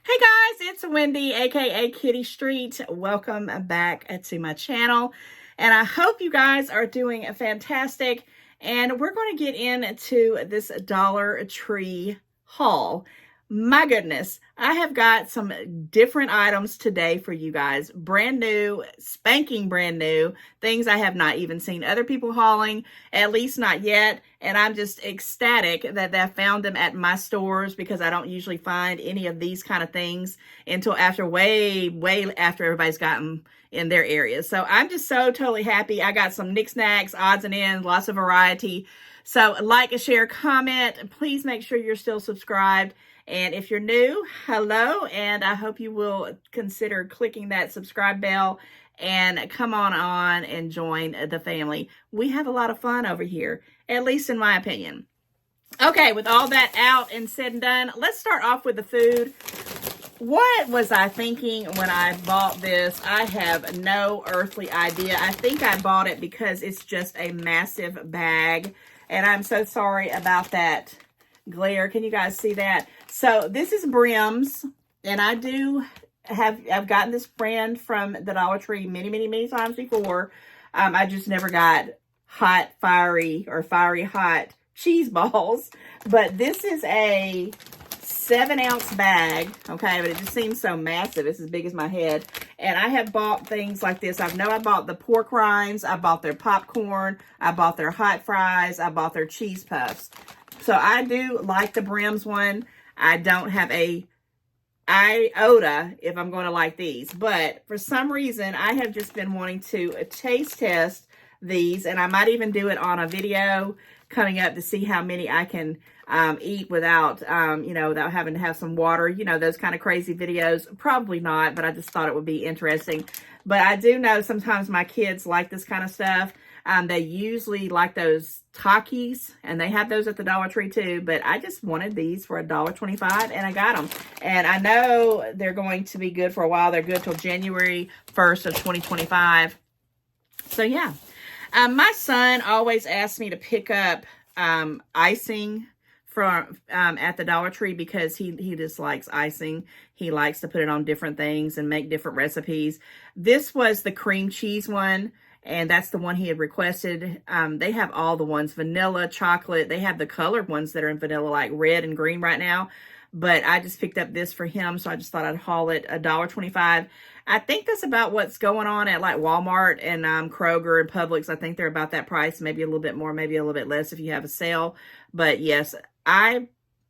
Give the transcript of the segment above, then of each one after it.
Hey guys, it's Wendy, aka Kitty Street. Welcome back to my channel. And I hope you guys are doing fantastic. And we're going to get into this Dollar Tree haul. My goodness, I have got some different items today for you guys. Brand new, spanking brand new, things I have not even seen other people hauling, at least not yet. And I'm just ecstatic that I found them at my stores because I don't usually find any of these kind of things until after way after everybody's gotten in their areas. So I'm just so totally happy. I got some knickknacks, odds and ends, lots of variety. So like, share, comment. Please make sure you're still subscribed. And if you're new, hello, and I hope you will consider clicking that subscribe bell and come on and join the family. We have a lot of fun over here, at least in my opinion. Okay, with all that out and said and done, let's start off with the food. What was I thinking when I bought this? I have no earthly idea. I think I bought it because it's just a massive bag, and I'm so sorry about that glare. Can you guys see that? So this is Brim's, and I've gotten this brand from the Dollar Tree many times before. I just never got hot, fiery hot cheese balls. But this is a 7-ounce bag, okay? But it just seems so massive. It's as big as my head. And I have bought things like this. I bought the pork rinds. I bought their popcorn. I bought their hot fries. I bought their cheese puffs. So I do like the Brim's one. I don't have a iota if I'm going to like these. But for some reason, I have just been wanting to taste test these. And I might even do it on a video coming up to see how many I can eat without, without having to have some water. You know, those kind of crazy videos. Probably not, but I just thought it would be interesting. But I do know sometimes my kids like this kind of stuff. They usually like those Takis, and they have those at the Dollar Tree too, but I just wanted these for $1.25, and I got them. And I know they're going to be good for a while. They're good till January 1st of 2025. So yeah. My son always asks me to pick up icing from at the Dollar Tree because he just likes icing. He likes to put it on different things and make different recipes. This was the cream cheese one, and that's the one he had requested. They have all the ones, vanilla, chocolate. They have the colored ones that are in vanilla, like red and green right now. But I just picked up this for him, so I just thought I'd haul it $1.25. I think that's about what's going on at like Walmart and Kroger and Publix. I think they're about that price, maybe a little bit more, maybe a little bit less if you have a sale. But yes, out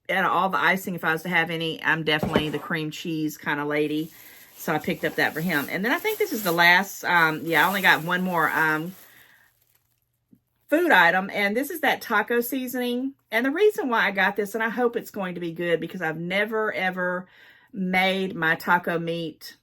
of all the icing, if I was to have any, I'm definitely the cream cheese kind of lady. So I picked up that for him. And then I think this is the last, I only got one more food item, and this is that taco seasoning. And the reason why I got this, and I hope it's going to be good, because I've never ever made my taco meat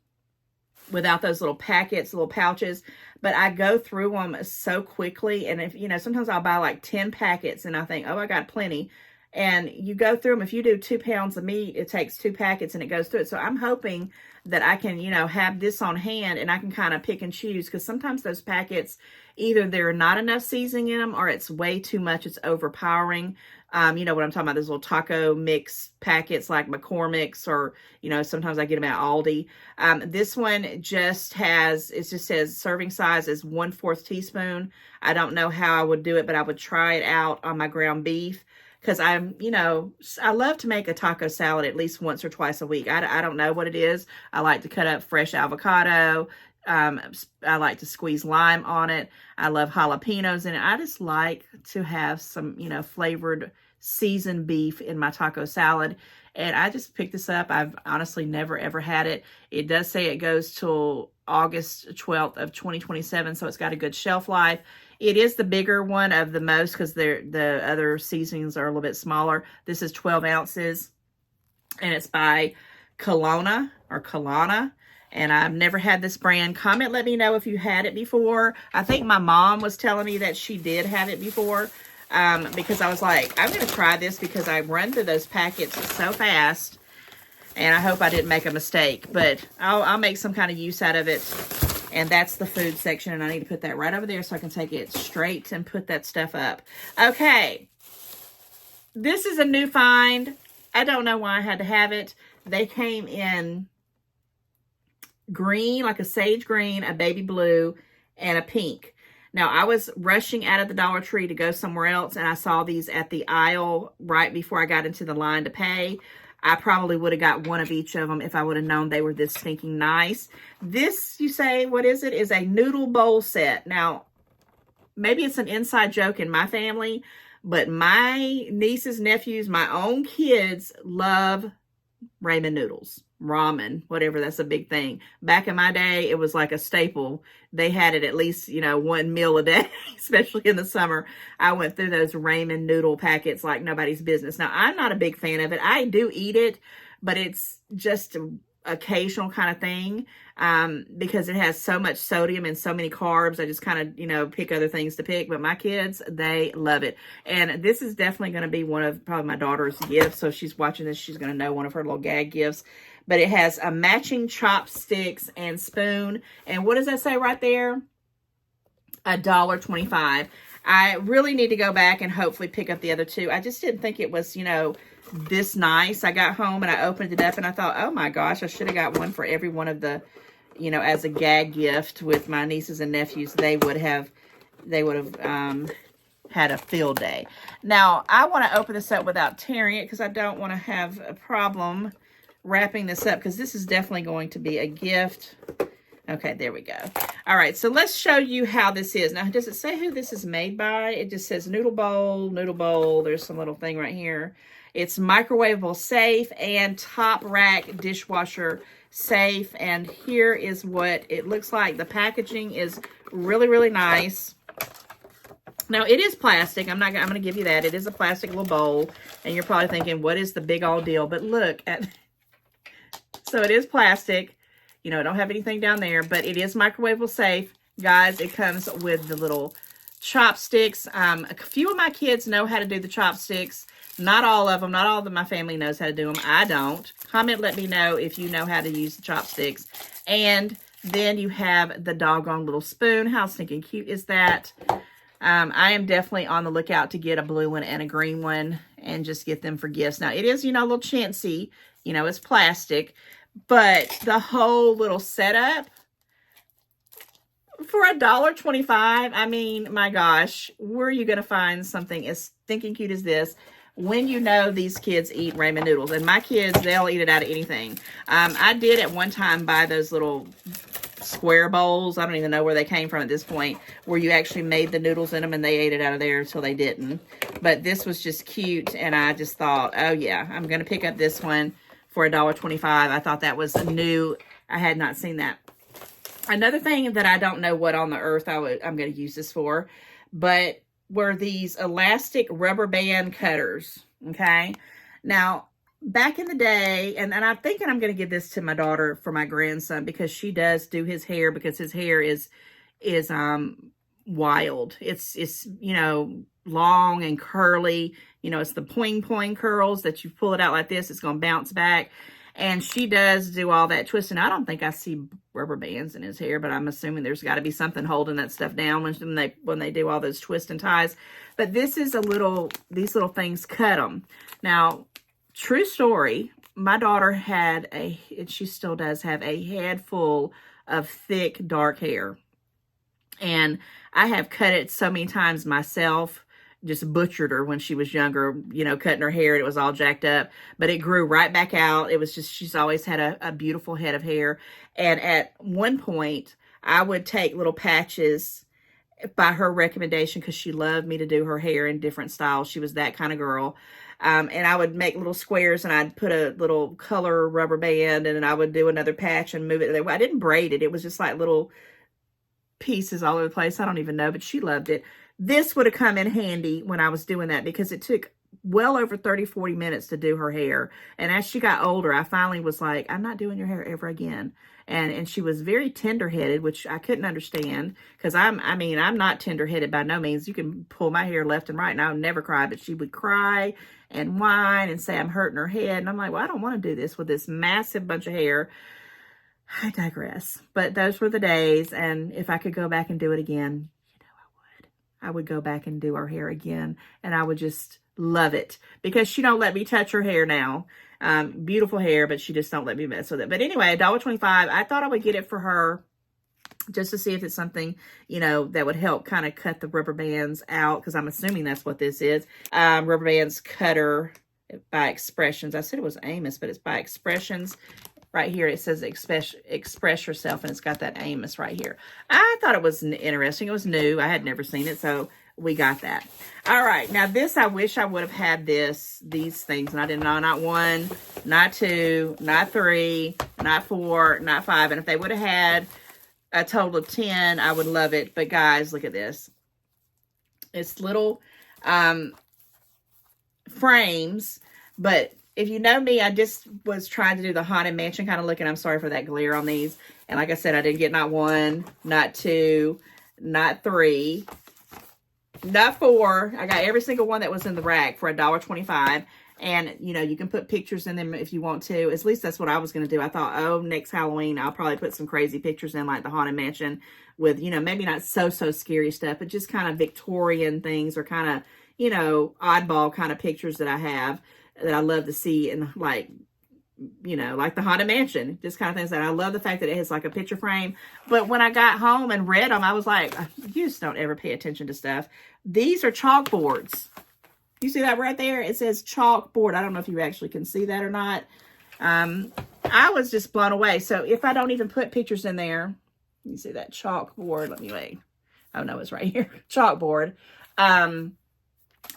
without those little packets, little pouches, but I go through them so quickly. And if, sometimes I'll buy like 10 packets and I think, oh, I got plenty. And you go through them. If you do 2 pounds of meat, it takes 2 packets and it goes through it. So I'm hoping that I can, have this on hand and I can kind of pick and choose, because sometimes those packets, either there are not enough seasoning in them or it's way too much. It's overpowering. You know what I'm talking about, those little taco mix packets like McCormick's, or, sometimes I get them at Aldi. This one just says serving size is 1/4 teaspoon. I don't know how I would do it, but I would try it out on my ground beef. Because I love to make a taco salad at least once or twice a week. I don't know what it is. I like to cut up fresh avocado. I like to squeeze lime on it. I love jalapenos in it. I just like to have some, flavored seasoned beef in my taco salad. And I just picked this up. I've honestly never, ever had it. It does say it goes till August 12th of 2027, so it's got a good shelf life. It is the bigger one of the most because the other seasonings are a little bit smaller. This is 12 ounces, and it's by Kelowna. And I've never had this brand. Comment, let me know if you had it before. I think my mom was telling me that she did have it before, because I was like, I'm going to try this because I run through those packets so fast, and I hope I didn't make a mistake. But I'll make some kind of use out of it. And that's the food section, and I need to put that right over there so I can take it straight and put that stuff up. Okay. This is a new find. I don't know why I had to have it. They came in green, like a sage green, a baby blue, and a pink. Now, I was rushing out of the Dollar Tree to go somewhere else, and I saw these at the aisle right before I got into the line to pay. I probably would have got one of each of them if I would have known they were this stinking nice. This, you say, what is it? Is a noodle bowl set. Now, maybe it's an inside joke in my family, but my nieces, nephews, my own kids love ramen noodles, ramen, whatever. That's a big thing. Back in my day, it was like a staple. They had it at least, one meal a day, especially in the summer. I went through those ramen noodle packets like nobody's business. Now, I'm not a big fan of it. I do eat it, but it's just an occasional kind of thing, because it has so much sodium and so many carbs. I just kind of, pick other things to pick. But my kids, they love it. And this is definitely going to be one of probably my daughter's gifts. So if she's watching this, she's going to know one of her little gag gifts. But it has a matching chopsticks and spoon. And what does that say right there? $1.25. I really need to go back and hopefully pick up the other two. I just didn't think it was, this nice. I got home and I opened it up and I thought, oh my gosh, I should have got one for every one of the, as a gag gift with my nieces and nephews. They would have had a field day. Now, I want to open this up without tearing it because I don't want to have a problem wrapping this up, because this is definitely going to be a gift. Okay, there we go. All right, so let's show you how this is. Now, does it say who this is made by? It just says Noodle Bowl, Noodle Bowl. There's some little thing right here. It's microwavable safe and top rack dishwasher safe. And here is what it looks like. The packaging is really, really nice. Now, it is plastic. I'm going to give you that. It is a plastic little bowl. And you're probably thinking, what is the big old deal? But look at, so it is plastic. I don't have anything down there, but it is microwavable safe. Guys, it comes with the little chopsticks. A few of my kids know how to do the chopsticks. Not all of them. Not all of my family knows how to do them. I don't. Comment, let me know if you know how to use the chopsticks. And then you have the doggone little spoon. How stinking cute is that? I am definitely on the lookout to get a blue one and a green one and just get them for gifts. Now, it is, a little chintzy. It's plastic. But the whole little setup for $1.25, I mean, my gosh, where are you going to find something as stinking cute as this when these kids eat ramen noodles? And my kids, they'll eat it out of anything. I did at one time buy those little square bowls. I don't even know where they came from at this point, where you actually made the noodles in them and they ate it out of there until they didn't. But this was just cute, and I just thought, oh yeah, I'm going to pick up this one for $1.25. I thought that was new. I had not seen that. Another thing that I don't know what on the earth I'm going to use this for, but were these elastic rubber band cutters. Okay. Now, back in the day, and I'm thinking I'm going to give this to my daughter for my grandson, because she does do his hair, because his hair is wild. It's long and curly. It's the poing curls that you pull it out like this. It's going to bounce back. And she does do all that twisting. I don't think I see rubber bands in his hair, but I'm assuming there's got to be something holding that stuff down when they do all those twists and ties. But this is these little things cut them. Now, true story, my daughter had and she still does have a head full of thick, dark hair. And I have cut it so many times myself. Just butchered her when she was younger, cutting her hair. It was all jacked up, but it grew right back out. It was just, she's always had a beautiful head of hair. And at one point, I would take little patches by her recommendation, because she loved me to do her hair in different styles. She was that kind of girl. And I would make little squares, and I'd put a little color rubber band, and then I would do another patch and move it. I didn't braid it. It was just like little pieces all over the place. I don't even know, but she loved it. This would have come in handy when I was doing that, because it took well over 30, 40 minutes to do her hair. And as she got older, I finally was like, I'm not doing your hair ever again. And she was very tender-headed, which I couldn't understand, because I'm not tender-headed by no means. You can pull my hair left and right, and I would never cry, but she would cry and whine and say I'm hurting her head. And I'm like, well, I don't want to do this with this massive bunch of hair. I digress. But those were the days, and if I could go back and do it again, I would go back and do her hair again, and I would just Love it. Because she don't let me touch her hair now. Beautiful hair, but she just don't let me mess with it. But anyway, $1.25. I thought I would get it for her just to see if it's something, you know, that would help kind of cut the rubber bands out, because I'm assuming that's what this is. Rubber bands cutter by Expressions. I said it was Amos, but it's by Expressions. Right here, it says express yourself, and it's got that Amos right here. I thought it was interesting. It was new. I had never seen it, so we got that. All right, now this, I wish I would have had these things, and I didn't know, not 1, not 2, not 3, not 4, not 5, and if they would have had a total of 10, I would love it. But guys, look at this. It's little frames, but if you know me, I just was trying to do the Haunted Mansion kind of look, and I'm sorry for that glare on these. And like I said, I didn't get not 1, not 2, not 3, not 4. I got every single one that was in the rack for $1.25. And, you know, you can put pictures in them if you want to. At least that's what I was going to do. I thought, oh, next Halloween, I'll probably put some crazy pictures in, like the Haunted Mansion with, you know, maybe not so scary stuff, but just kind of Victorian things, or kind of, you know, oddball kind of pictures that I have that I love to see, and like, you know, like the Haunted Mansion, just kind of things that I love the fact that it has like a picture frame. But when I got home and read them, I was like, you just don't ever pay attention to stuff. These are chalkboards. You see that right there? It says chalkboard. I don't know if you actually can see that or not. I was just blown away. So if I don't even put pictures in there, you see that chalkboard. Let me wait. Oh no, it's right here. Chalkboard.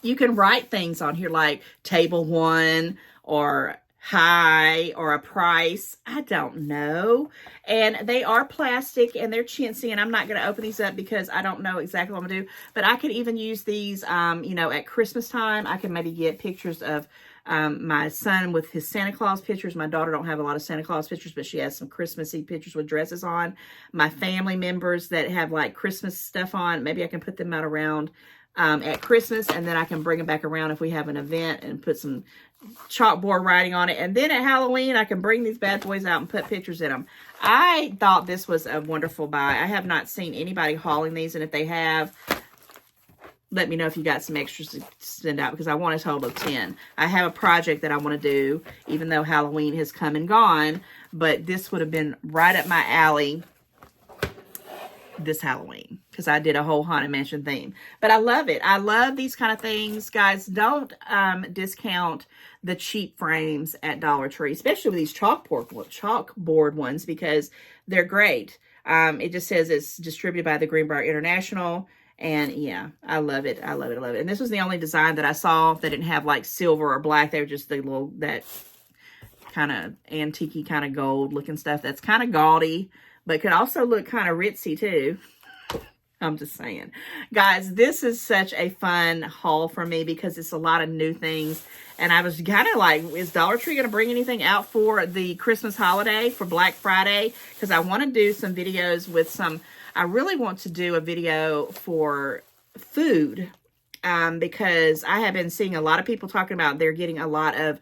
You can write things on here like table 1 or high or a price. I don't know. And they are plastic and they're chintzy, and I'm not going to open these up because I don't know exactly what I'm going to do. But I could even use these, you know, at Christmas time. I can maybe get pictures of my son with his Santa Claus pictures. My daughter don't have a lot of Santa Claus pictures, but she has some Christmassy pictures with dresses on. My family members that have like Christmas stuff on, maybe I can put them out around at Christmas, and then I can bring them back around if we have an event and put some chalkboard writing on it. And then at Halloween, I can bring these bad boys out and put pictures in them. I thought this was a wonderful buy. I have not seen anybody hauling these, and if they have, let me know if you got some extras to send out, because I want a total of 10. I have a project that I want to do, even though Halloween has come and gone, but this would have been right up my alley this Halloween, because I did a whole Haunted Mansion theme. But I love it. I love these kind of things. Guys, don't discount the cheap frames at Dollar Tree, especially these chalkboard ones, because they're great. It just says it's distributed by the Greenbrier International. And yeah, I love it. I love it. I love it. And this was the only design that I saw that didn't have like silver or black. They were just the little, that kind of antique-y kind of gold looking stuff. That's kind of gaudy, but could also look kind of ritzy too. I'm just saying. Guys, this is such a fun haul for me because it's a lot of new things. And I was kind of like, is Dollar Tree going to bring anything out for the Christmas holiday, for Black Friday? Because I want to do some videos with some, I really want to do a video for food. Because I have been seeing a lot of people talking about they're getting a lot of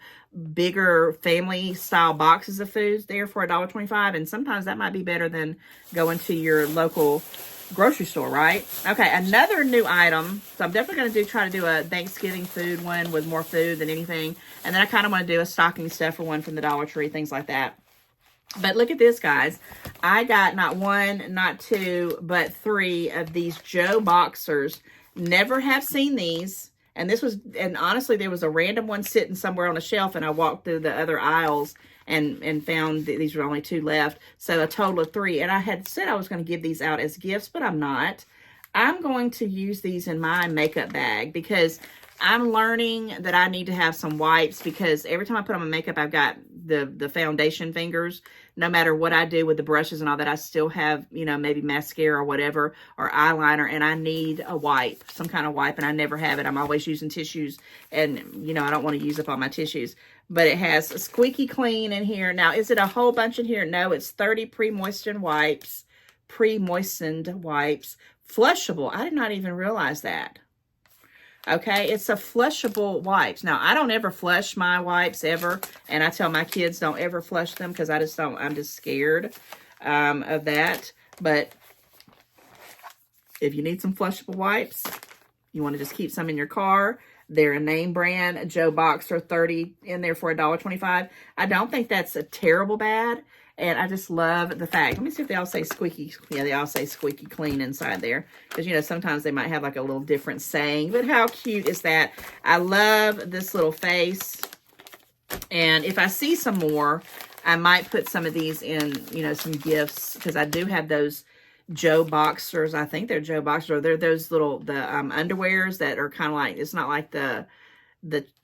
bigger family style boxes of foods there for $1.25, and sometimes that might be better than going to your local grocery store, right? Okay, another new item. So I'm definitely going to try to do a Thanksgiving food one with more food than anything, and then I kind of want to do a stocking stuffer one from the Dollar Tree, things like that. But look at this, guys. I got not 1, not 2, but 3 of these Joe boxers. Never have seen these. And this was, and honestly, there was a random one sitting somewhere on a shelf, and I walked through the other aisles and found that these were only 2 left. So a total of 3. And I had said I was going to give these out as gifts, but I'm not. I'm going to use these in my makeup bag because I'm learning that I need to have some wipes, because every time I put on my makeup, I've got the foundation fingers. No matter what I do with the brushes and all that, I still have, you know, maybe mascara or whatever, or eyeliner, and I need a wipe, some kind of wipe, and I never have it. I'm always using tissues, and, you know, I don't want to use up all my tissues. But it has a squeaky clean in here. Now, is it a whole bunch in here? No, it's 30 pre-moistened wipes, flushable. I did not even realize that. Okay, it's a flushable wipes. Now, I don't ever flush my wipes ever, and I tell my kids don't ever flush them because I just don't, I'm just scared of that. But if you need some flushable wipes, you want to just keep some in your car, They're a name brand. Joe Boxer 30 in there for $1.25. I don't think that's a terrible bad. And I just love the fact. Let me see if they all say squeaky. Yeah, they all say squeaky clean inside there. Because, you know, sometimes they might have like a little different saying. But how cute is that? I love this little face. And if I see some more, I might put some of these in, you know, some gifts. Because I do have those Joe Boxers. I think they're Joe Boxers. Or they're those little, the underwears that are kind of like, it's not like the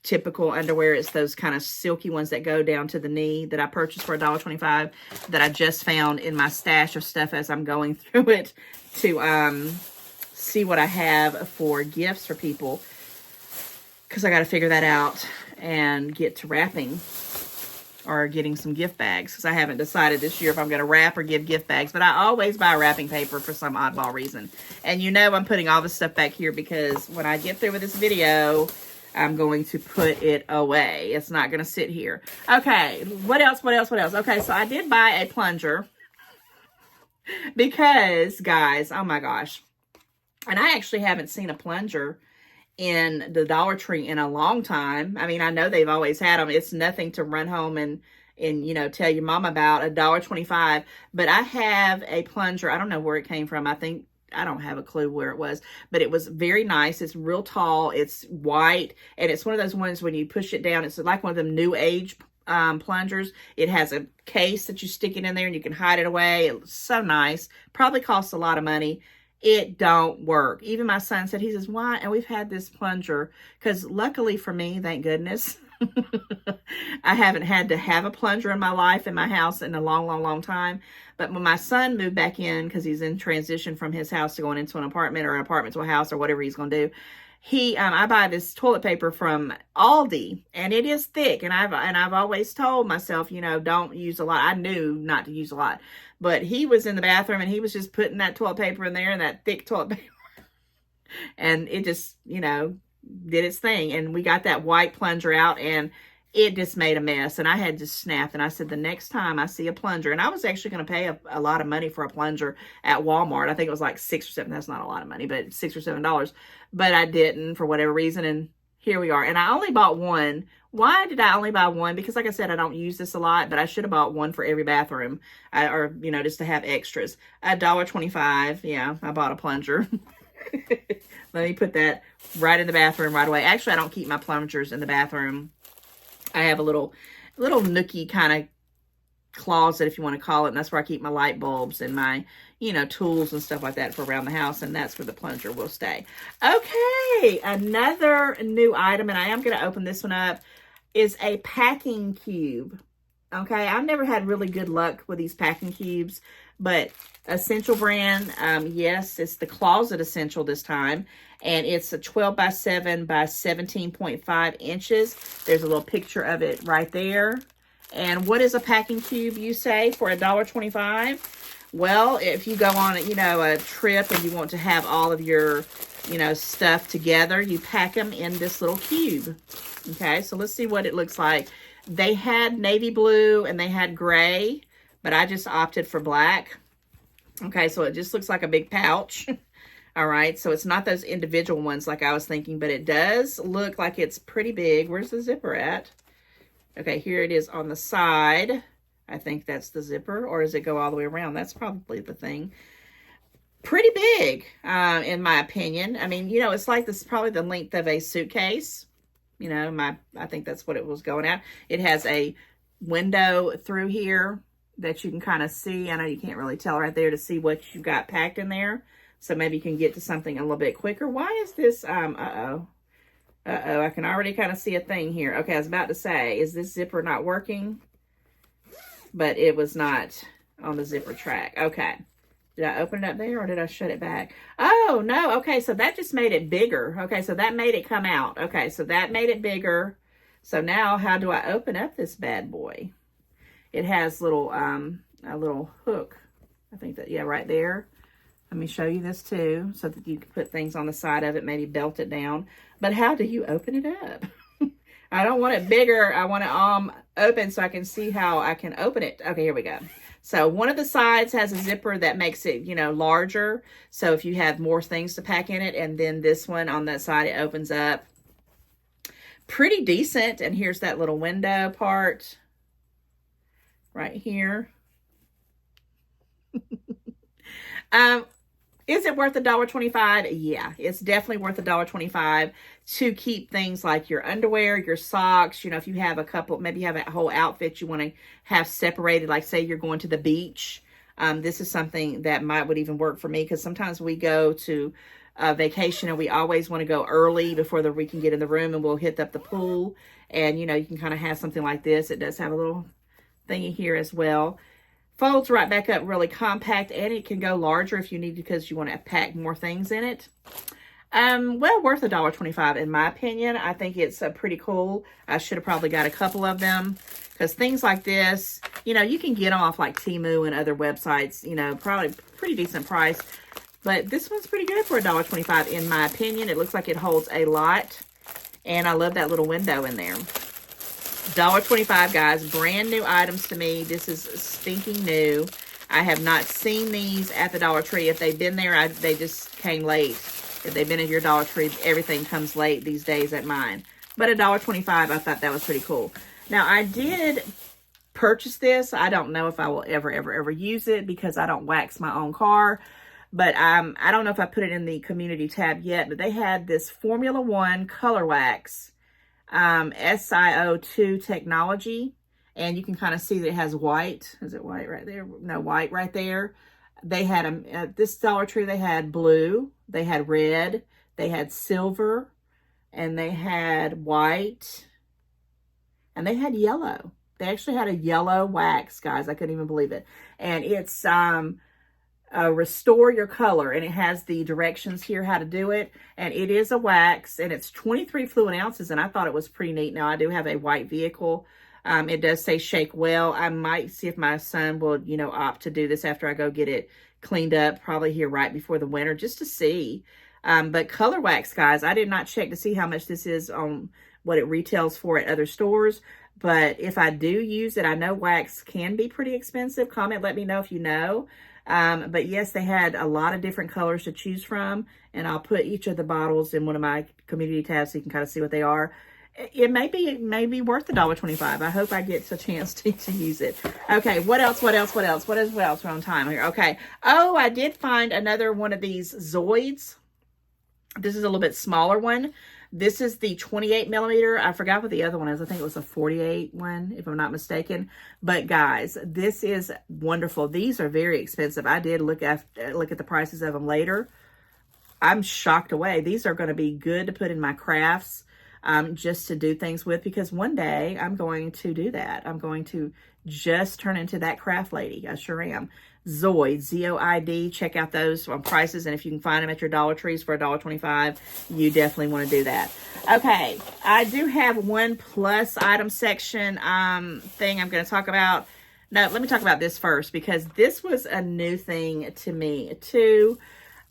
typical underwear. It's those kind of silky ones that go down to the knee that I purchased for $1.25 that I just found in my stash of stuff as I'm going through it to see what I have for gifts for people, because I got to figure that out and get to wrapping or getting some gift bags, because I haven't decided this year if I'm going to wrap or give gift bags. But I always buy wrapping paper for some oddball reason. And you know I'm putting all this stuff back here because when I get through with this video, I'm going to put it away. It's not going to sit here. Okay, what else? Okay, so I did buy a plunger because, guys, oh my gosh. And I actually haven't seen a plunger in the Dollar Tree in a long time. I mean, I know they've always had them. It's nothing to run home and you know, tell your mom about. $1.25. But I have a plunger. I don't know where it came from. I don't have a clue where it was, but it was very nice. It's real tall. It's white, and it's one of those ones when you push it down, it's like one of them new age plungers. It has a case that you stick it in there and you can hide it away. It's so nice. Probably costs a lot of money. It don't work. Even my son said, he says, why? And we've had this plunger because luckily for me, thank goodness, I haven't had to have a plunger in my life in my house in a long time. But when my son moved back in, because he's in transition from his house to going into an apartment or an apartment to a house or whatever he's going to do, I buy this toilet paper from Aldi, and it is thick. And I've always told myself, you know, don't use a lot. I knew not to use a lot, but he was in the bathroom and he was just putting that toilet paper in there, and that thick toilet paper, and it just, you know, did its thing. And we got that white plunger out, and it just made a mess. And I had just snapped. And I said, the next time I see a plunger, and I was actually going to pay a lot of money for a plunger at Walmart. I think it was like $6 or $7. That's not a lot of money, but $6 or $7. But I didn't for whatever reason. And here we are. And I only bought one. Why did I only buy one? Because like I said, I don't use this a lot, but I should have bought one for every bathroom, or, you know, just to have extras. $1.25. Yeah, I bought a plunger. Let me put that right in the bathroom right away. Actually, I don't keep my plungers in the bathroom. I have a little nookie kind of closet, if you want to call it. And that's where I keep my light bulbs and my, you know, tools and stuff like that for around the house. And that's where the plunger will stay. Okay, another new item, and I am going to open this one up, is a packing cube. Okay, I've never had really good luck with these packing cubes, but Essential brand, yes, it's the Closet Essential this time, and it's a 12 by 7 by 17.5 inches. There's a little picture of it right there. And what is a packing cube, you say, for $1.25? Well, if you go on, you know, a trip and you want to have all of your, you know, stuff together, you pack them in this little cube. Okay, so let's see what it looks like. They had navy blue and they had gray, but I just opted for black. Okay, so it just looks like a big pouch. All right, so it's not those individual ones like I was thinking, but it does look like it's pretty big. Where's the zipper at? Okay, here it is on the side. I think that's the zipper, or does it go all the way around? That's probably the thing. Pretty big, in my opinion. I mean, you know, it's like this is probably the length of a suitcase. You know, I think that's what it was going at. It has a window through here that you can kind of see. I know you can't really tell right there to see what you've got packed in there. So maybe you can get to something a little bit quicker. Why is this, I can already kind of see a thing here. Okay, I was about to say, is this zipper not working? But it was not on the zipper track. Okay. Did I open it up there or did I shut it back? Oh, no. Okay, so that just made it bigger. Okay, so that made it come out. Okay, so that made it bigger. So now how do I open up this bad boy? It has little, a little hook. I think that, yeah, right there. Let me show you this too, so that you can put things on the side of it, maybe belt it down. But how do you open it up? I don't want it bigger. I want it open so I can see how I can open it. Okay, here we go. So one of the sides has a zipper that makes it, you know, larger. So if you have more things to pack in it, and then this one on that side, it opens up. pretty decent. And here's that little window part right here. Is it worth $1.25? Yeah, it's definitely worth $1.25 to keep things like your underwear, your socks. You know, if you have a couple, maybe you have a whole outfit you want to have separated, like say you're going to the beach. This is something that would even work for me, because sometimes we go to a vacation and we always want to go early before we can get in the room, and we'll hit up the pool. And, you know, you can kind of have something like this. It does have a little thingy here as well. Folds right back up, really compact, and it can go larger if you need to, because you want to pack more things in it. Well, worth $1.25 in my opinion. I think it's pretty cool. I should have probably got a couple of them, because things like this, you know, you can get them off like Temu and other websites, you know, probably pretty decent price. But this one's pretty good for $1.25 in my opinion. It looks like it holds a lot, and I love that little window in there. $1.25, guys. Brand new items to me. This is stinking new. I have not seen these at the Dollar Tree. If they've been there, they just came late. If they've been at your Dollar Tree, everything comes late these days at mine. But $1.25, I thought that was pretty cool. Now, I did purchase this. I don't know if I will ever use it, because I don't wax my own car. But I don't know if I put it in the community tab yet. But they had this Formula One color wax. SiO2 technology, and you can kind of see that it has white. Is it white right there? No, white right there. They had at this Dollar Tree, they had blue, they had red, they had silver, and they had white, and they had yellow. They actually had a yellow wax, guys. I couldn't even believe it. And it's restore your color, and it has the directions here how to do it, and it is a wax, and it's 23 fluid ounces, and I thought it was pretty neat. Now, I do have a white vehicle. It does say shake well. I might see if my son will, you know, opt to do this after I go get it cleaned up, probably here right before the winter, just to see. But color wax, guys, I did not check to see how much this is on what it retails for at other stores. But if I do use it, I know wax can be pretty expensive. Comment, let me know if you know. But yes, they had a lot of different colors to choose from, and I'll put each of the bottles in one of my community tabs so you can kind of see what they are. It may be worth $1.25. I hope I get a chance to use it. Okay, what else? We're on time here. Okay. Oh, I did find another one of these Zoids. This is a little bit smaller one. This is the 28 millimeter. I forgot what the other one is. I think it was a 48 one, if I'm not mistaken. But guys, this is wonderful. These are very expensive. I did look at the prices of them later. I'm shocked away. These are going to be good to put in my crafts, just to do things with, because one day I'm going to do that. I'm going to just turn into that craft lady. I sure am. Zoid, Z-O-I-D. Check out those prices, and if you can find them at your Dollar Trees for $1.25, you definitely want to do that. Okay, I do have one plus item section thing I'm going to talk about. No, let me talk about this first, because this was a new thing to me too.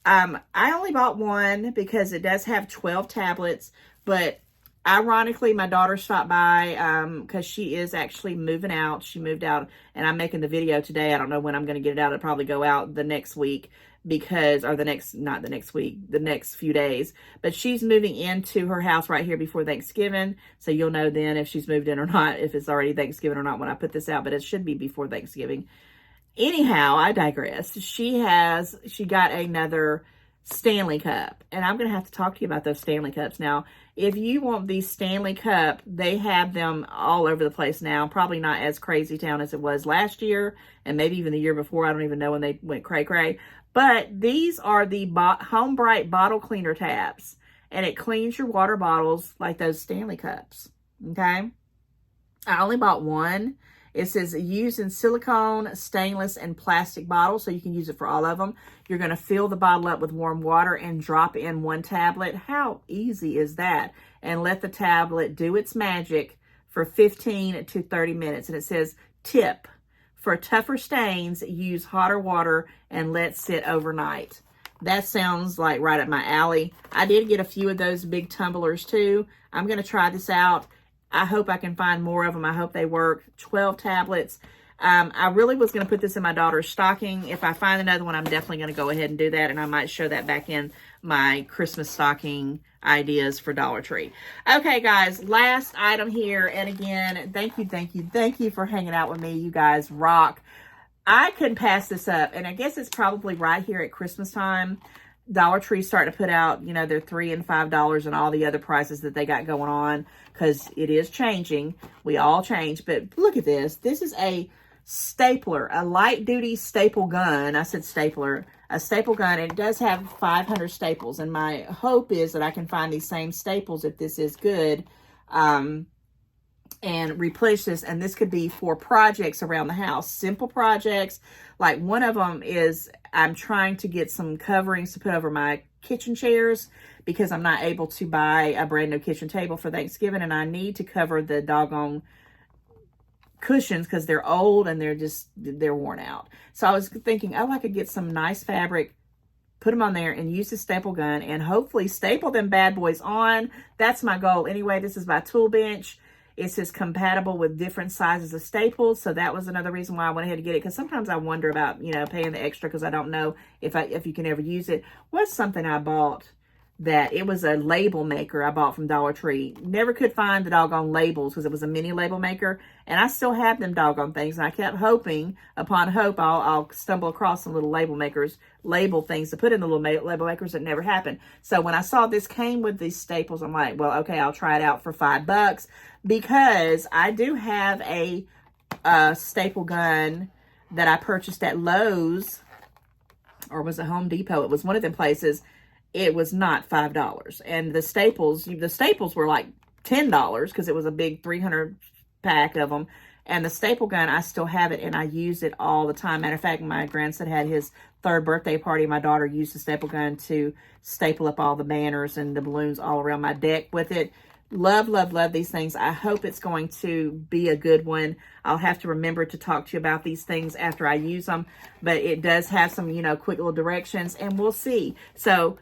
I only bought one because it does have 12 tablets, but ironically, my daughter stopped by because she is actually moving out. She moved out, and I'm making the video today. I don't know when I'm going to get it out. It'll probably go out the next week, not the next week, the next few days. But she's moving into her house right here before Thanksgiving. So you'll know then if she's moved in or not, if it's already Thanksgiving or not when I put this out. But it should be before Thanksgiving. Anyhow, I digress. She got another Stanley Cup, and I'm going to have to talk to you about those Stanley Cups. Now, if you want these Stanley Cup, they have them all over the place now. Probably not as crazy town as it was last year, and maybe even the year before. I don't even know when they went cray-cray. But these are the Home Bright bottle cleaner tabs, and it cleans your water bottles like those Stanley Cups, okay? I only bought one. It says use in silicone, stainless, and plastic bottles, so you can use it for all of them. You're going to fill the bottle up with warm water and drop in one tablet. How easy is that? And let the tablet do its magic for 15 to 30 minutes. And it says, tip, for tougher stains, use hotter water and let sit overnight. That sounds like right up my alley. I did get a few of those big tumblers too. I'm going to try this out. I hope I can find more of them. I hope they work. 12 tablets. I really was going to put this in my daughter's stocking. If I find another one, I'm definitely going to go ahead and do that. And I might show that back in my Christmas stocking ideas for Dollar Tree. Okay, guys, last item here. And again, thank you for hanging out with me. You guys rock. I couldn't pass this up. And I guess it's probably right here at Christmas time. Dollar Tree's starting to put out, you know, their $3 and $5 and all the other prices that they got going on, because it is changing. We all change. But look at this. This is a stapler, a light duty staple gun. I said stapler, a staple gun. And it does have 500 staples. And my hope is that I can find these same staples if this is good, and replace this. And this could be for projects around the house, simple projects. Like one of them is I'm trying to get some coverings to put over my kitchen chairs, because I'm not able to buy a brand new kitchen table for Thanksgiving, and I need to cover the doggone cushions because they're old and they're worn out. So I was thinking, oh, I could get some nice fabric, put them on there, and use the staple gun and hopefully staple them bad boys on. That's my goal. Anyway, this is my tool bench. It's just compatible with different sizes of staples. So that was another reason why I went ahead to get it. Because sometimes I wonder about, you know, paying the extra because I don't know if you can ever use it. What's something I bought that it was a label maker I bought from Dollar Tree. Never could find the doggone labels because it was a mini label maker. And I still have them doggone things. And I kept hoping, upon hope, I'll stumble across some little label makers, label things to put in the little label makers. That never happened. So when I saw this came with these staples, I'm like, well, okay, I'll try it out for $5. Because I do have a staple gun that I purchased at Lowe's, or was it Home Depot? It was one of them places. It was not $5. And the staples were like $10 because it was a big 300 pack of them. And the staple gun, I still have it and I use it all the time. Matter of fact, my grandson had his 3rd birthday party. My daughter used the staple gun to staple up all the banners and the balloons all around my deck with it. Love, love, love these things. I hope it's going to be a good one. I'll have to remember to talk to you about these things after I use them. But it does have some, you know, quick little directions, and we'll see. So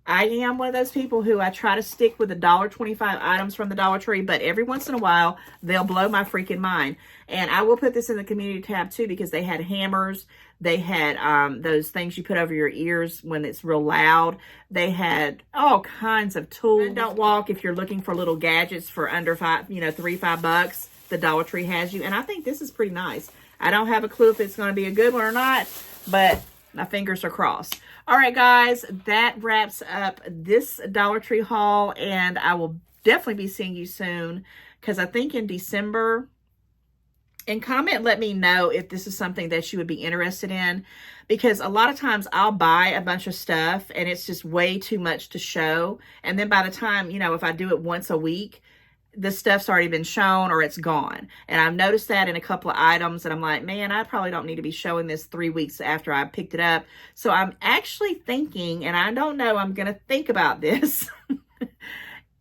I am one of those people who I try to stick with the $1.25 items from the Dollar Tree, but every once in a while, they'll blow my freaking mind. And I will put this in the community tab too, because they had hammers. They had those things you put over your ears when it's real loud. They had all kinds of tools. Don't walk if you're looking for little gadgets for under $3-5. The Dollar Tree has you. And I think this is pretty nice. I don't have a clue if it's going to be a good one or not, but my fingers are crossed. All right, guys, that wraps up this Dollar Tree haul, and I will definitely be seeing you soon, because I think in December. And comment, let me know if this is something that you would be interested in, because a lot of times I'll buy a bunch of stuff and it's just way too much to show. And then by the time, you know, if I do it once a week, the stuff's already been shown or it's gone. And I've noticed that in a couple of items, and I'm like, man, I probably don't need to be showing this 3 weeks after I picked it up. So I'm actually thinking, and I don't know, I'm going to think about this,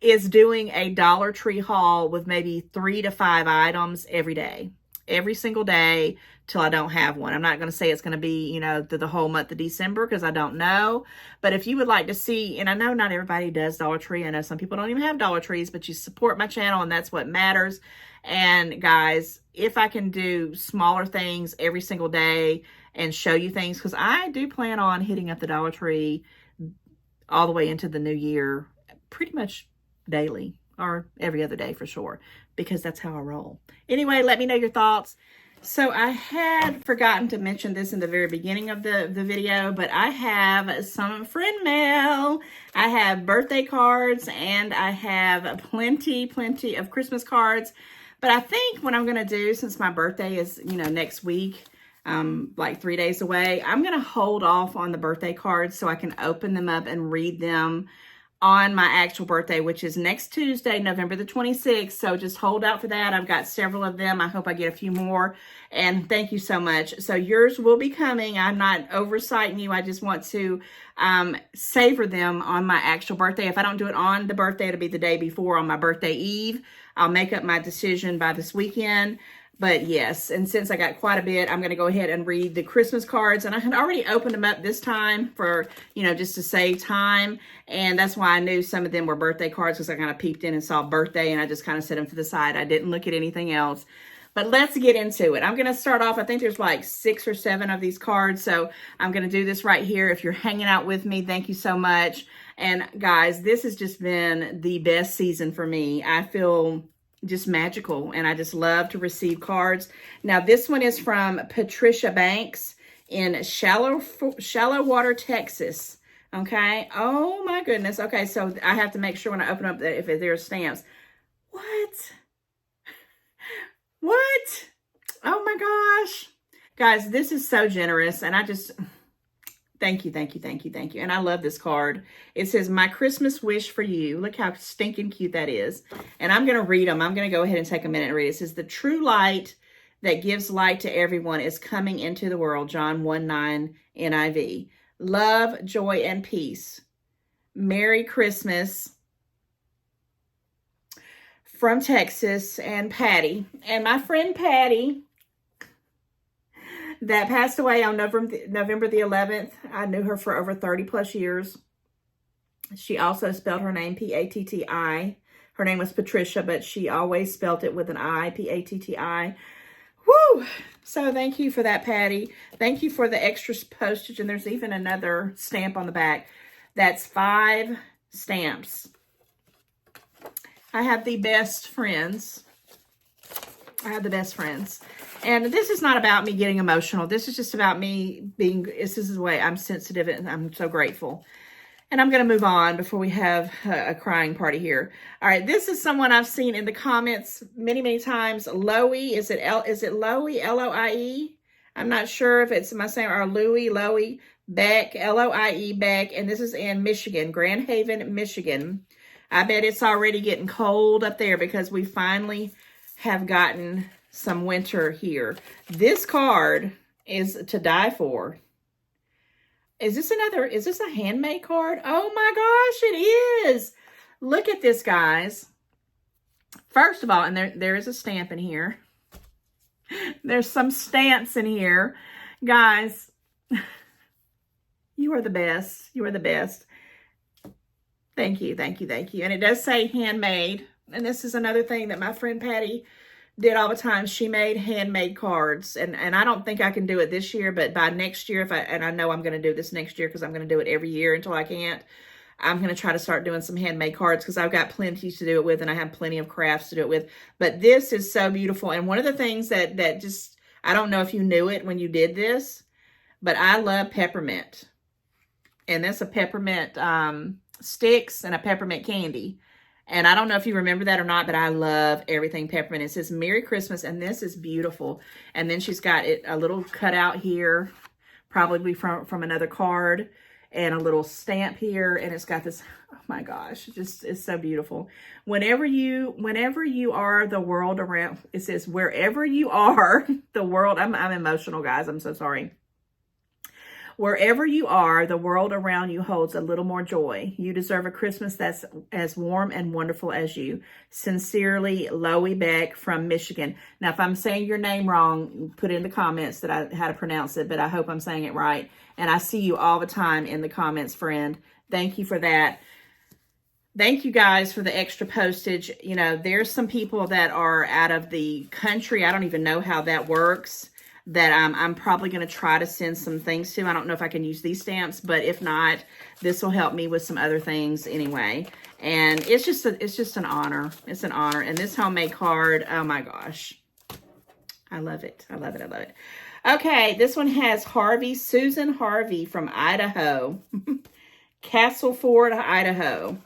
is doing a Dollar Tree haul with maybe 3 to 5 items every day. Every single day till I don't have one. I'm not going to say it's going to be, you know, through the whole month of December, because I don't know. But if you would like to see, and I know not everybody does Dollar Tree. I know some people don't even have Dollar Trees, but you support my channel and that's what matters. And guys, if I can do smaller things every single day and show you things, because I do plan on hitting up the Dollar Tree all the way into the new year, pretty much daily or every other day for sure, because that's how I roll. Anyway, let me know your thoughts. So I had forgotten to mention this in the very beginning of the video, but I have some friend mail. I have birthday cards and I have plenty of Christmas cards. But I think what I'm going to do, since my birthday is, you know, next week, like 3 days away, I'm going to hold off on the birthday cards so I can open them up and read them on my actual birthday, which is next Tuesday, November the 26th. So just hold out for that. I've got several of them. I hope I get a few more. And thank you so much. So yours will be coming. I'm not oversighting you. I just want to savor them on my actual birthday. If I don't do it on the birthday, it'll be the day before, on my birthday eve. I'll make up my decision by this weekend. But yes, and since I got quite a bit, I'm going to go ahead and read the Christmas cards. And I had already opened them up this time for, you know, just to save time. And that's why I knew some of them were birthday cards, because I kind of peeped in and saw birthday and I just kind of set them to the side. I didn't look at anything else. But let's get into it. I'm going to start off. I think there's like 6 or 7 of these cards. So I'm going to do this right here. If you're hanging out with me, thank you so much. And guys, this has just been the best season for me. I feel just magical, and I just love to receive cards. Now, this one is from Patricia Banks in Shallow Water, Texas. Okay. Oh my goodness. Okay. So I have to make sure when I open up that if there's stamps. What? What? Oh my gosh. Guys, this is so generous. And I just, thank you, thank you, thank you, thank you. And I love this card. It says, my Christmas wish for you. Look how stinking cute that is. And I'm going to read them. I'm going to go ahead and take a minute and read it. It says, the true light that gives light to everyone is coming into the world. John 1:9 NIV. Love, joy, and peace. Merry Christmas. From Texas, and Patty. And my friend Patty, that passed away on November the 11th. I knew her for over 30 plus years. She also spelled her name P-A-T-T-I. Her name was Patricia, but she always spelled it with an I, P-A-T-T-I. Woo! So thank you for that, Patty. Thank you for the extra postage. And there's even another stamp on the back. That's 5 stamps. I have the best friends. I have the best friends. And this is not about me getting emotional. This is just about me being, this is the way I'm sensitive and I'm so grateful. And I'm going to move on before we have a crying party here. All right, this is someone I've seen in the comments many, many times. Loie, is it Loie, L-O-I-E? I'm not sure if it's, am I saying, or Loie, Beck, L-O-I-E, Beck. And this is in Michigan, Grand Haven, Michigan. I bet it's already getting cold up there because we finally have gotten some winter here. This card is to die for. Is this a handmade card? Oh my gosh, it is. Look at this, guys. First of all, and there is a stamp in here. There's some stamps in here. Guys, you are the best. You are the best. Thank you, thank you, thank you. And it does say handmade. And this is another thing that my friend Patty did all the time. She made handmade cards. And I don't think I can do it this year, but by next year, and I know I'm going to do this next year because I'm going to do it every year until I can't. I'm going to try to start doing some handmade cards because I've got plenty to do it with and I have plenty of crafts to do it with. But this is so beautiful. And one of the things that just, I don't know if you knew it when you did this, but I love peppermint. And that's a peppermint sticks and a peppermint candy. And I don't know if you remember that or not, but I love everything peppermint. It says Merry Christmas, and this is beautiful. And then she's got it a little cutout here, probably from another card, and a little stamp here, and it's got this, oh my gosh, it's so beautiful. Whenever you are the world around, it says wherever you are, the world, I'm emotional, guys, I'm so sorry. Wherever you are, the world around you holds a little more joy. You deserve a Christmas that's as warm and wonderful as you. Sincerely, Loie Beck from Michigan. Now, if I'm saying your name wrong, put in the comments how to pronounce it, but I hope I'm saying it right. And I see you all the time in the comments, friend. Thank you for that. Thank you guys for the extra postage. You know, there's some people that are out of the country. I don't even know how that works. That I'm probably going to try to send some things to. I don't know if I can use these stamps, but if not, this will help me with some other things anyway. And it's just an honor. It's an honor. And this homemade card, oh my gosh. I love it. I love it. I love it. Okay, this one has Susan Harvey from Idaho. Castleford, Idaho.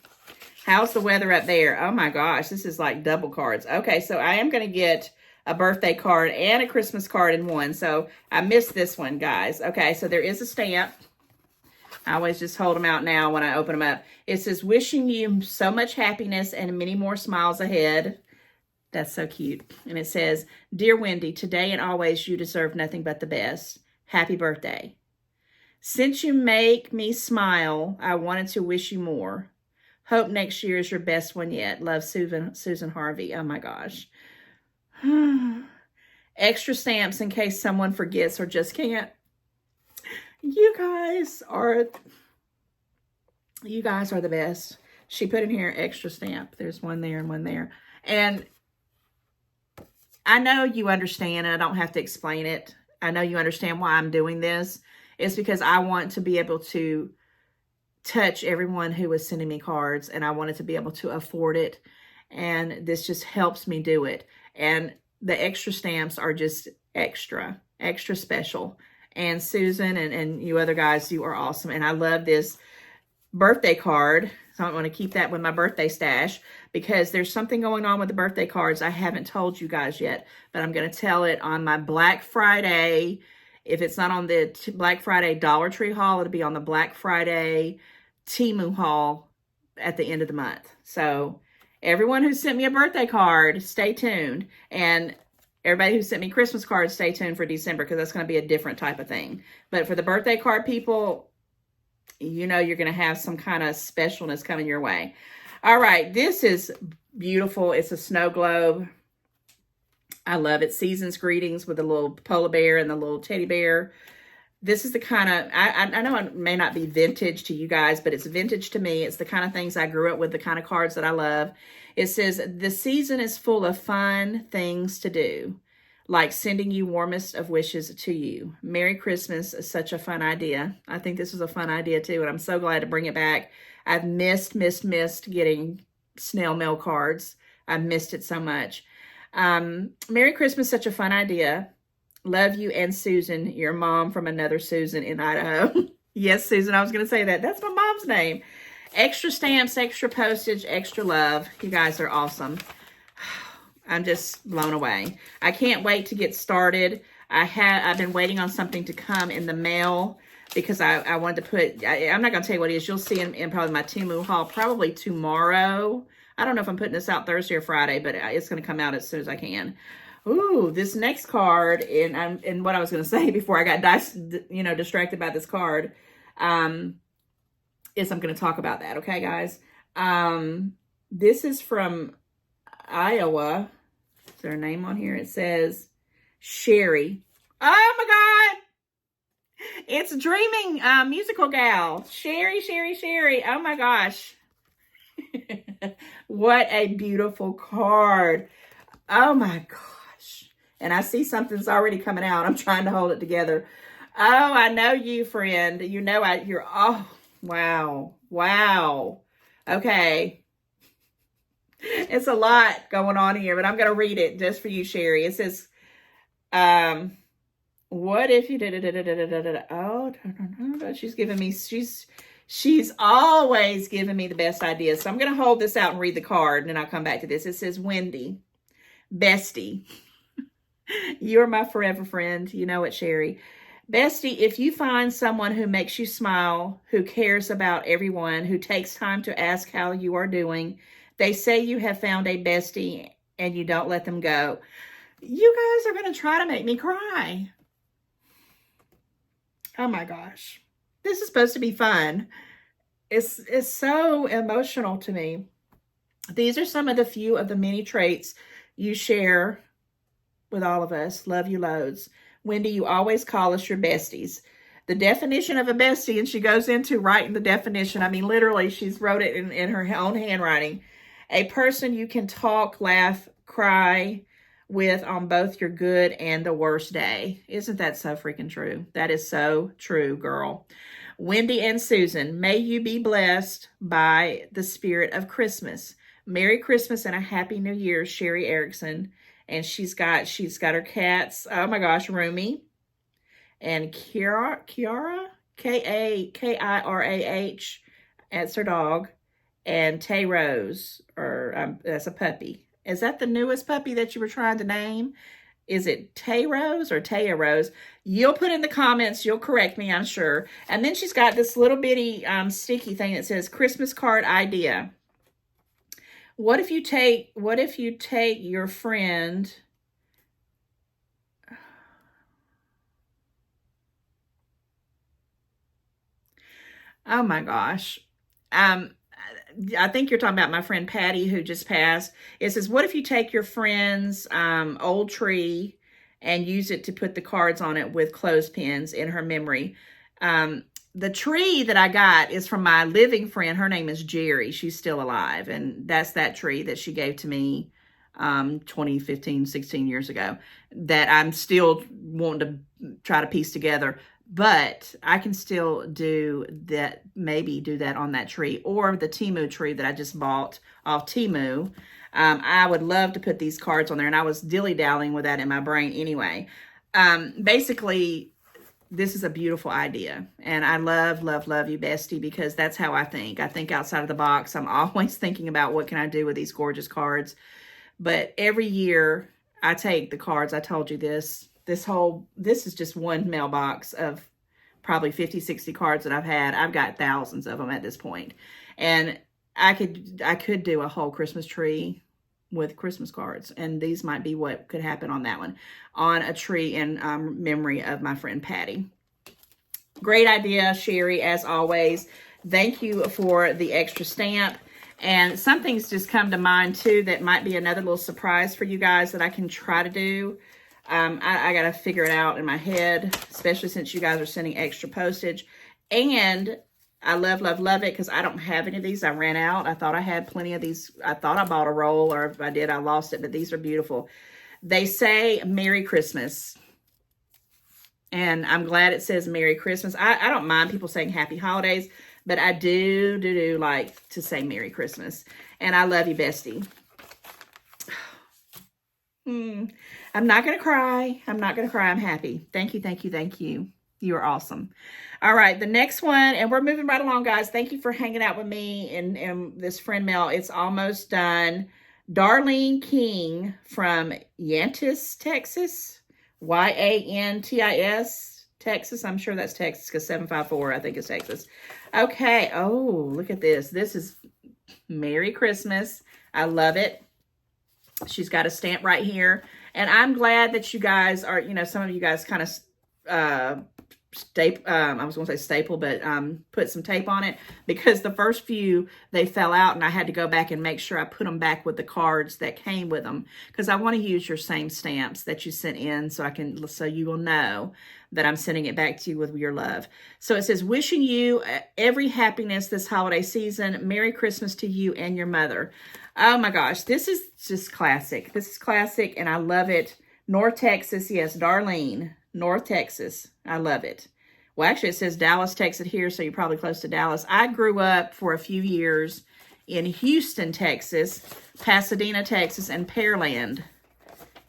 How's the weather up there? Oh my gosh, this is like double cards. Okay, so I am going to get a birthday card and a Christmas card in one. So I missed this one, guys. Okay, so there is a stamp. I always just hold them out now when I open them up. It says, wishing you so much happiness and many more smiles ahead. That's so cute. And it says, Dear Wendy, today and always you deserve nothing but the best. Happy birthday. Since you make me smile, I wanted to wish you more. Hope next year is your best one yet. Love, Susan Harvey. Oh my gosh. Extra stamps in case someone forgets or just can't. You guys are the best. She put in here extra stamp. There's one there and one there. And I know you understand, and I don't have to explain it. I know you understand why I'm doing this. It's because I want to be able to touch everyone who is sending me cards, and I wanted to be able to afford it. And this just helps me do it. And the extra stamps are just extra special. And Susan and you other guys, you are awesome. And I love this birthday card. So I want to keep that with my birthday stash because there's something going on with the birthday cards I haven't told you guys yet, but I'm going to tell it on my Black Friday. If it's not on the Black Friday Dollar Tree haul, it'll be on the Black Friday Temu haul at the end of the month. So everyone who sent me a birthday card, stay tuned. And everybody who sent me Christmas cards, stay tuned for December because that's going to be a different type of thing. But for the birthday card people, you know you're going to have some kind of specialness coming your way. All right, this is beautiful. It's a snow globe. I love it. Season's greetings with the little polar bear and the little teddy bear. This is the kind of, I know it may not be vintage to you guys, but it's vintage to me. It's the kind of things I grew up with, the kind of cards that I love. It says, the season is full of fun things to do, like sending you warmest of wishes to you. Merry Christmas is such a fun idea. I think this is a fun idea too, and I'm so glad to bring it back. I've missed getting snail mail cards. I've missed it so much. Merry Christmas, such a fun idea. Love you and Susan, your mom from another Susan in Idaho. Yes, Susan, I was going to say that. That's my mom's name. Extra stamps, extra postage, extra love. You guys are awesome. I'm just blown away. I can't wait to get started. I've been waiting on something to come in the mail because I wanted to put, I'm not going to tell you what it is. You'll see in probably my Temu haul probably tomorrow. I don't know if I'm putting this out Thursday or Friday, but it's going to come out as soon as I can. Ooh, this next card, and what I was going to say before I got distracted by this card, is I'm going to talk about that. Okay, guys. This is from Iowa. Is there a name on here? It says Sherry. Oh my God. It's Dreaming Musical Gal. Sherry. Oh my gosh. What a beautiful card. Oh my gosh. And I see something's already coming out. I'm trying to hold it together. Oh, I know you, friend. You know you're, oh, wow. Wow. Okay. It's a lot going on here, but I'm going to read it just for you, Sherry. It says, what if you did, oh, she's giving me, she's always giving me the best ideas. So I'm going to hold this out and read the card, and then I'll come back to this. It says, Wendy, bestie, you're my forever friend. You know it, Sherry. Bestie, if you find someone who makes you smile, who cares about everyone, who takes time to ask how you are doing, they say you have found a bestie and you don't let them go. You guys are going to try to make me cry. Oh my gosh. This is supposed to be fun. It's so emotional to me. These are some of the few of the many traits you share with all of us. Love you loads. Wendy, you always call us your besties. The definition of a bestie, and she goes into writing the definition. I mean, literally, she's wrote it in her own handwriting. A person you can talk, laugh, cry with on both your good and the worst day. Isn't that so freaking true? That is so true, girl. Wendy and Susan, may you be blessed by the spirit of Christmas. Merry Christmas and a Happy New Year, Sherry Erickson. And she's got her cats. Oh my gosh, Rumi and Kiara, K-I-R-A-H. That's her dog. And Tay Rose, or that's a puppy. Is that the newest puppy that you were trying to name? Is it Tay Rose or Taya Rose? You'll put in the comments. You'll correct me, I'm sure. And then she's got this little bitty sticky thing that says Christmas card idea. What if you take your friend, oh my gosh. I think you're talking about my friend Patty who just passed. It says, what if you take your friend's old tree and use it to put the cards on it with clothespins in her memory? The tree that I got is from my living friend. Her name is Jerry. She's still alive. And that's that tree that she gave to me 2015, 16 years ago that I'm still wanting to try to piece together. But I can still do that, maybe do that on that tree, or the Temu tree that I just bought off Temu. I would love to put these cards on there, and I was dilly-dallying with that in my brain anyway. Basically, this is a beautiful idea, and I love, love, love you, bestie, because that's how I think. I think outside of the box. I'm always thinking about what can I do with these gorgeous cards. But every year, I take the cards. I told you this. This is just one mailbox of probably 50, 60 cards that I've had. I've got thousands of them at this point. And I could do a whole Christmas tree with Christmas cards. And these might be what could happen on that one. On a tree in memory of my friend Patty. Great idea, Sherry, as always. Thank you for the extra stamp. And something's just come to mind, too, that might be another little surprise for you guys that I can try to do. I got to figure it out in my head, especially since you guys are sending extra postage. And I love, love, love it because I don't have any of these. I ran out. I thought I had plenty of these. I thought I bought a roll, or if I did, I lost it. But these are beautiful. They say Merry Christmas. And I'm glad it says Merry Christmas. I don't mind people saying Happy Holidays, but I do like to say Merry Christmas. And I love you, bestie. I'm not going to cry. I'm not going to cry. I'm happy. Thank you, thank you, thank you. You are awesome. All right, the next one, and we're moving right along, guys. Thank you for hanging out with me in this friend mail. It's almost done. Darlene King from Yantis, Texas. Yantis, Texas. I'm sure that's Texas because 754, I think, is Texas. Okay. Oh, look at this. This is Merry Christmas. I love it. She's got a stamp right here. And I'm glad that you guys are, some of you guys kind of I was going to say staple, but put some tape on it, because the first few, they fell out and I had to go back and make sure I put them back with the cards that came with them, because I want to use your same stamps that you sent in so you will know that I'm sending it back to you with your love. So it says, wishing you every happiness this holiday season. Merry Christmas to you and your mother. Oh my gosh, this is just classic. This is classic and I love it. North Texas, yes, Darlene. North Texas. I love it. Well, actually, it says Dallas, Texas here, so you're probably close to Dallas. I grew up for a few years in Houston, Texas, Pasadena, Texas, and Pearland.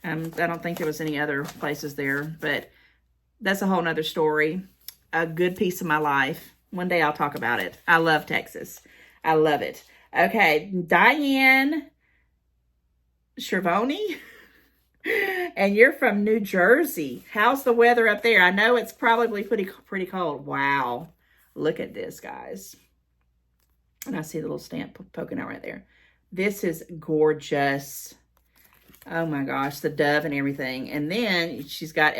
I don't think there was any other places there, but that's a whole nother story. A good piece of my life. One day I'll talk about it. I love Texas. I love it. Okay, Diane Shervoni. And you're from New Jersey. How's the weather up there? I know it's probably pretty cold. Wow. Look at this, guys. And I see the little stamp poking out right there. This is gorgeous. Oh my gosh, the dove and everything. And then she's got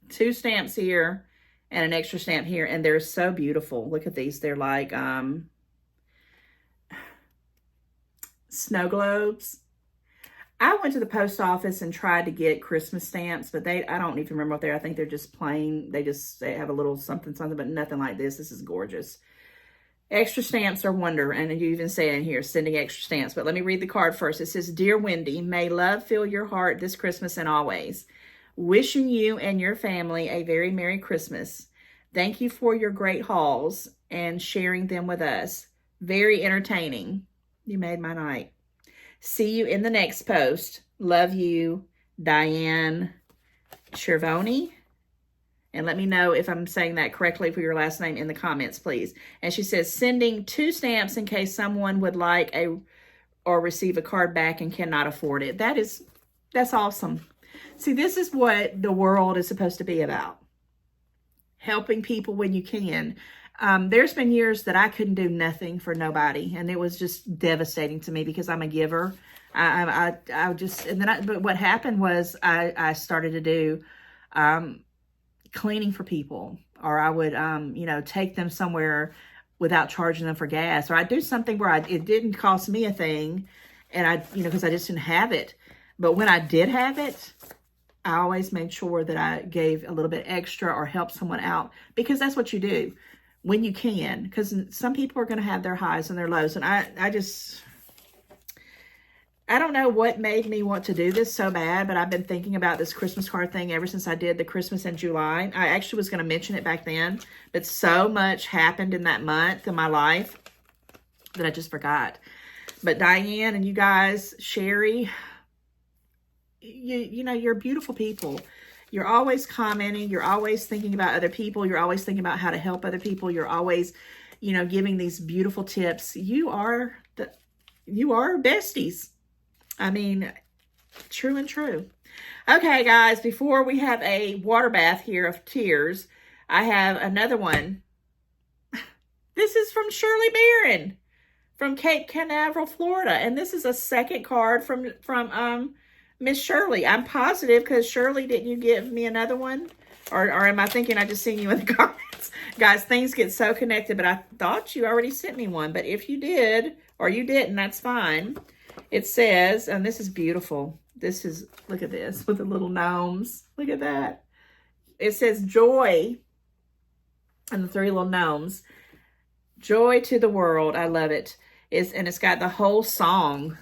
2 stamps here and an extra stamp here. And they're so beautiful. Look at these. They're like snow globes. I went to the post office and tried to get Christmas stamps, but I don't even remember what they're. I think they're just plain. They have a little something, but nothing like this. This is gorgeous. Extra stamps are wonder, and you even say in here, sending extra stamps. But let me read the card first. It says, Dear Wendy, may love fill your heart this Christmas and always. Wishing you and your family a very Merry Christmas. Thank you for your great hauls and sharing them with us. Very entertaining. You made my night. See you in the next post. Love you, Diane Shervoni. And let me know if I'm saying that correctly for your last name in the comments, please. And she says, sending 2 stamps in case someone would like or receive a card back and cannot afford it. That's awesome. See, this is what the world is supposed to be about. Helping people when you can. There's been years that I couldn't do nothing for nobody, and it was just devastating to me because I'm a giver. But what happened was I started to do cleaning for people, or I would take them somewhere without charging them for gas, or I'd do something where it didn't cost me a thing, and because I just didn't have it. But when I did have it, I always made sure that I gave a little bit extra or helped someone out, because that's what you do. When you can, because some people are going to have their highs and their lows. And I don't know what made me want to do this so bad, but I've been thinking about this Christmas card thing ever since I did the Christmas in July. I actually was going to mention it back then, but so much happened in that month in my life that I just forgot. But Diane and you guys, Sherry, you know, you're beautiful people. You're always commenting. You're always thinking about other people. You're always thinking about how to help other people. You're always, you know, giving these beautiful tips. You are besties. I mean, true and true. Okay, guys, before we have a water bath here of tears, I have another one. This is from Shirley Barron from Cape Canaveral, Florida. And this is a second card from Miss Shirley. I'm positive, because Shirley, didn't you give me another one? Or am I thinking I just seen you in the comments? Guys, things get so connected, but I thought you already sent me one. But if you did, or you didn't, that's fine. It says, and this is beautiful. This is, look at this, with the little gnomes. Look at that. It says joy, and the 3 little gnomes. Joy to the world. I love it. And it's got the whole song.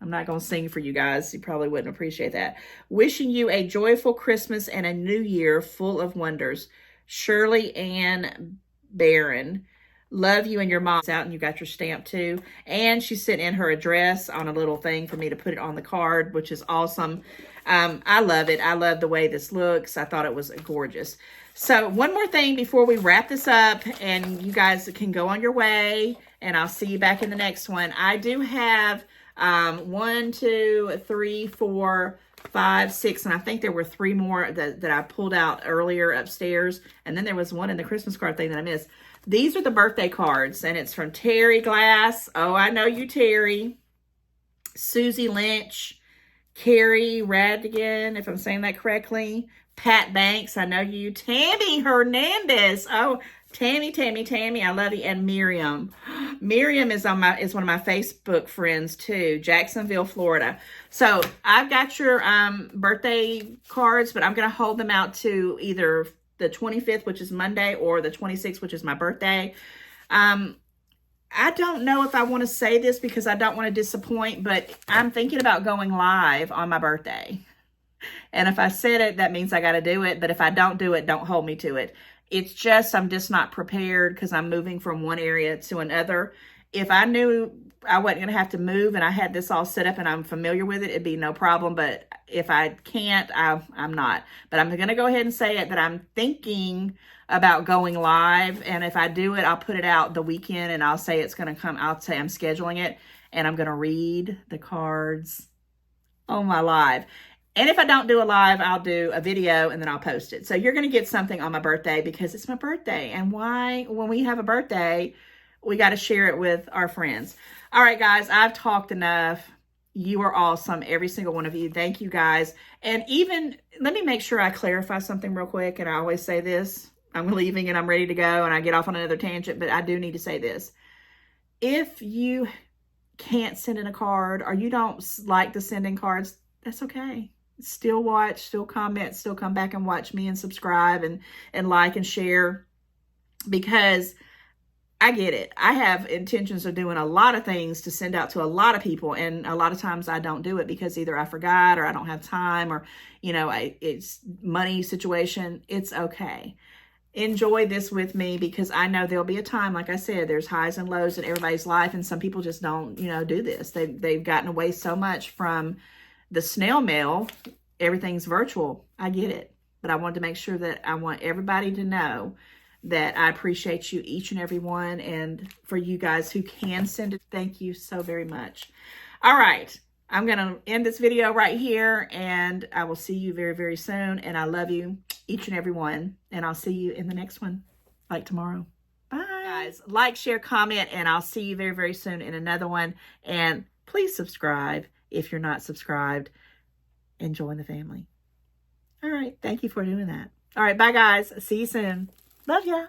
I'm not going to sing for you guys. You probably wouldn't appreciate that. Wishing you a joyful Christmas and a new year full of wonders. Shirley Ann Barron. Love you and your mom. Out, and you got your stamp too. And she sent in her address on a little thing for me to put it on the card, which is awesome. I love it. I love the way this looks. I thought it was gorgeous. So one more thing before we wrap this up, and you guys can go on your way, and I'll see you back in the next one. I do have 1, 2, 3, 4, 5, 6, and I think there were 3 more that I pulled out earlier upstairs. And then there was one in the Christmas card thing that I missed. These are the birthday cards, and it's from Terry Glass. Oh, I know you, Terry. Susie Lynch. Carrie Radigan, if I'm saying that correctly. Pat Banks, I know you. Tammy Hernandez. Oh, Tammy, I love you. And Miriam. Miriam is one of my Facebook friends too. Jacksonville, Florida. So I've got your birthday cards, but I'm going to hold them out to either the 25th, which is Monday, or the 26th, which is my birthday. I don't know if I want to say this because I don't want to disappoint, but I'm thinking about going live on my birthday. And if I said it, that means I got to do it. But if I don't do it, don't hold me to it. It's just, I'm just not prepared because I'm moving from one area to another. If I knew I wasn't going to have to move and I had this all set up and I'm familiar with it, it'd be no problem. But if I can't, I'm not. But I'm going to go ahead and say it, that I'm thinking about going live. And if I do it, I'll put it out the weekend and I'll say it's going to come. I'll say I'm scheduling it and I'm going to read the cards on my live. And if I don't do a live, I'll do a video and then I'll post it. So you're going to get something on my birthday because it's my birthday. And why, when we have a birthday, we got to share it with our friends. All right, guys, I've talked enough. You are awesome, every single one of you. Thank you, guys. And even, let me make sure I clarify something real quick. And I always say this. I'm leaving and I'm ready to go and I get off on another tangent, but I do need to say this. If you can't send in a card or you don't like to send in cards, that's okay. Still watch, still comment, still come back and watch me and subscribe and like and share, because I get it. I have intentions of doing a lot of things to send out to a lot of people, and a lot of times I don't do it because either I forgot or I don't have time, or, you know, it's money situation. It's okay. Enjoy this with me, because I know there'll be a time, like I said, there's highs and lows in everybody's life, and some people just don't, you know, do this. They've gotten away so much from the snail mail. Everything's virtual. I get it. But I wanted to make sure that I want everybody to know that I appreciate you, each and every one. And for you guys who can send it, thank you so very much. All right. I'm going to end this video right here, and I will see you very, very soon. And I love you, each and every one. And I'll see you in the next one, like tomorrow. Bye. Guys, like, share, comment, and I'll see you very, very soon in another one. And please subscribe if you're not subscribed, and join the family. All right. Thank you for doing that. All right. Bye, guys. See you soon. Love ya.